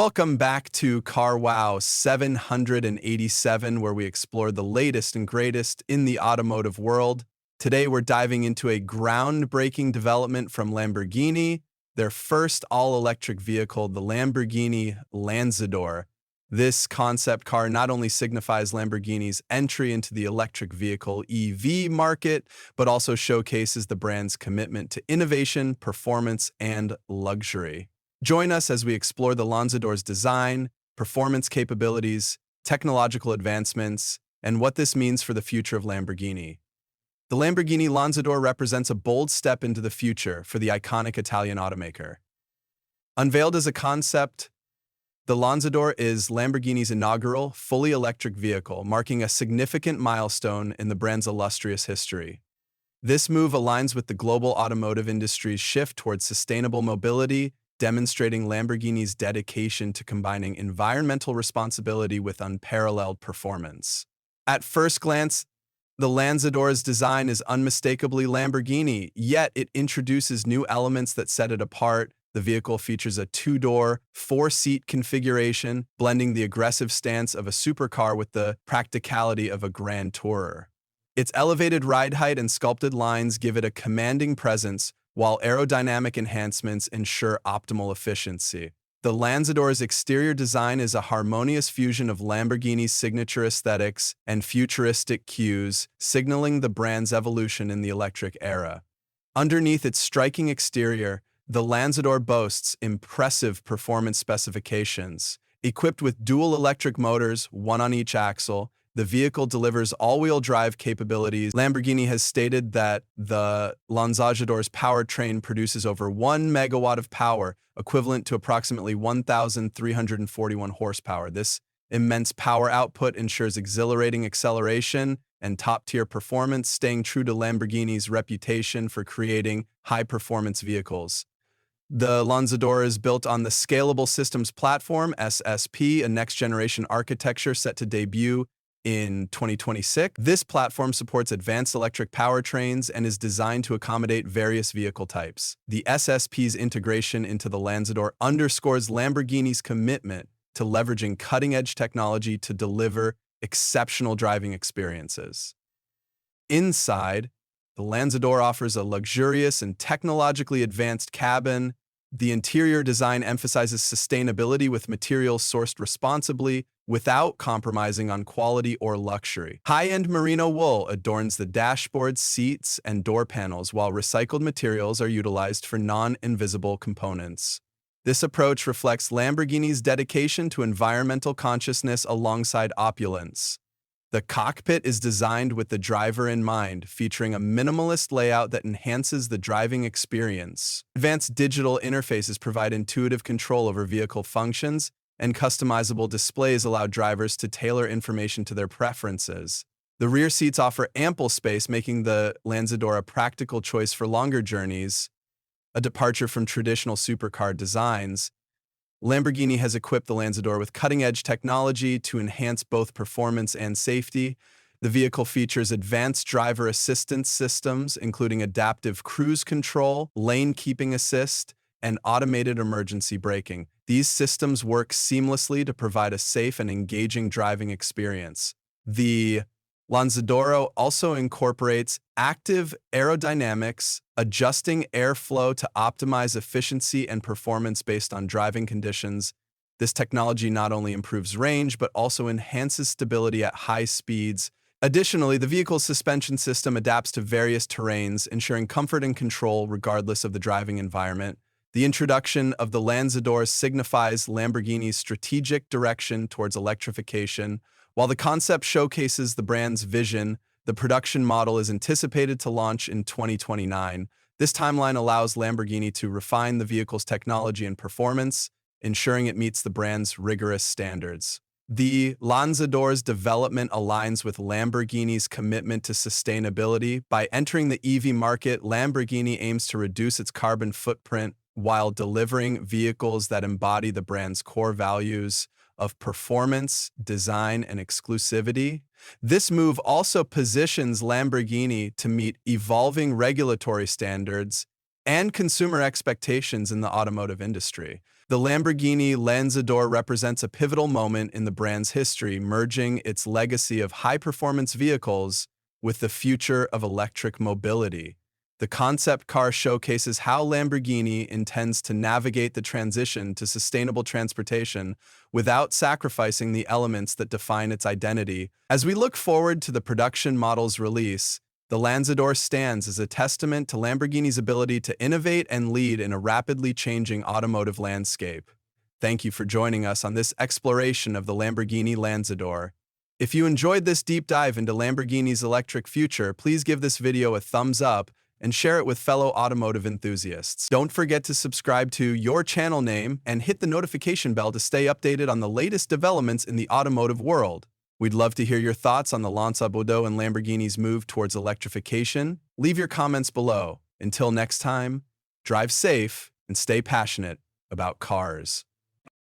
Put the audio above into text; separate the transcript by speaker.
Speaker 1: Welcome back to Car Wow 787, where we explore the latest and greatest in the automotive world. Today, we're diving into a groundbreaking development from Lamborghini, their first all-electric vehicle, the Lamborghini Lanzador. This concept car not only signifies Lamborghini's entry into the electric vehicle EV market, but also showcases the brand's commitment to innovation, performance, and luxury. Join us as we explore the Lanzador's design, performance capabilities, technological advancements, and what this means for the future of Lamborghini. The Lamborghini Lanzador represents a bold step into the future for the iconic Italian automaker. Unveiled as a concept, the Lanzador is Lamborghini's inaugural, fully electric vehicle, marking a significant milestone in the brand's illustrious history. This move aligns with the global automotive industry's shift towards sustainable mobility, demonstrating Lamborghini's dedication to combining environmental responsibility with unparalleled performance. At first glance, the Lanzador's design is unmistakably Lamborghini, yet it introduces new elements that set it apart. The vehicle features a two-door, four-seat configuration, blending the aggressive stance of a supercar with the practicality of a grand tourer. Its elevated ride height and sculpted lines give it a commanding presence, while aerodynamic enhancements ensure optimal efficiency. The Lanzador's exterior design is a harmonious fusion of Lamborghini's signature aesthetics and futuristic cues, signaling the brand's evolution in the electric era. Underneath its striking exterior, the Lanzador boasts impressive performance specifications. Equipped with dual electric motors, one on each axle, the vehicle delivers all-wheel drive capabilities. Lamborghini has stated that the Lanzador's powertrain produces over 1 megawatt of power, equivalent to approximately 1,341 horsepower. This immense power output ensures exhilarating acceleration and top-tier performance, staying true to Lamborghini's reputation for creating high-performance vehicles. The Lanzador is built on the Scalable Systems Platform, SSP, a next-generation architecture set to debut in 2026. This platform supports advanced electric powertrains and is designed to accommodate various vehicle types. The SSP's integration into the Lanzador underscores Lamborghini's commitment to leveraging cutting-edge technology to deliver exceptional driving experiences. Inside, the Lanzador offers a luxurious and technologically advanced cabin. The interior design emphasizes sustainability with materials sourced responsibly without compromising on quality or luxury. High-end merino wool adorns the dashboard, seats, and door panels, while recycled materials are utilized for non-invisible components. This approach reflects Lamborghini's dedication to environmental consciousness alongside opulence. The cockpit is designed with the driver in mind, featuring a minimalist layout that enhances the driving experience. Advanced digital interfaces provide intuitive control over vehicle functions, and customizable displays allow drivers to tailor information to their preferences. The rear seats offer ample space, making the Lanzador a practical choice for longer journeys, a departure from traditional supercar designs. Lamborghini has equipped the Lanzador with cutting-edge technology to enhance both performance and safety. The vehicle features advanced driver assistance systems, including adaptive cruise control, lane keeping assist, and automated emergency braking. These systems work seamlessly to provide a safe and engaging driving experience. The Lanzador also incorporates active aerodynamics, adjusting airflow to optimize efficiency and performance based on driving conditions. This technology not only improves range, but also enhances stability at high speeds. Additionally, the vehicle's suspension system adapts to various terrains, ensuring comfort and control regardless of the driving environment. The introduction of the Lanzador signifies Lamborghini's strategic direction towards electrification. While the concept showcases the brand's vision, the production model is anticipated to launch in 2029. This timeline allows Lamborghini to refine the vehicle's technology and performance, ensuring it meets the brand's rigorous standards. The Lanzador's development aligns with Lamborghini's commitment to sustainability. By entering the EV market, Lamborghini aims to reduce its carbon footprint while delivering vehicles that embody the brand's core values of performance, design, and exclusivity. This move also positions Lamborghini to meet evolving regulatory standards and consumer expectations in the automotive industry. The Lamborghini Lanzador represents a pivotal moment in the brand's history, merging its legacy of high-performance vehicles with the future of electric mobility. The concept car showcases how Lamborghini intends to navigate the transition to sustainable transportation without sacrificing the elements that define its identity. As we look forward to the production model's release, the Lanzador stands as a testament to Lamborghini's ability to innovate and lead in a rapidly changing automotive landscape. Thank you for joining us on this exploration of the Lamborghini Lanzador. If you enjoyed this deep dive into Lamborghini's electric future, please give this video a thumbs up and share it with fellow automotive enthusiasts. Don't forget to subscribe to your channel name and hit the notification bell to stay updated on the latest developments in the automotive world. We'd love to hear your thoughts on the Lanzador and Lamborghini's move towards electrification. Leave your comments below. Until next time, drive safe and stay passionate about cars.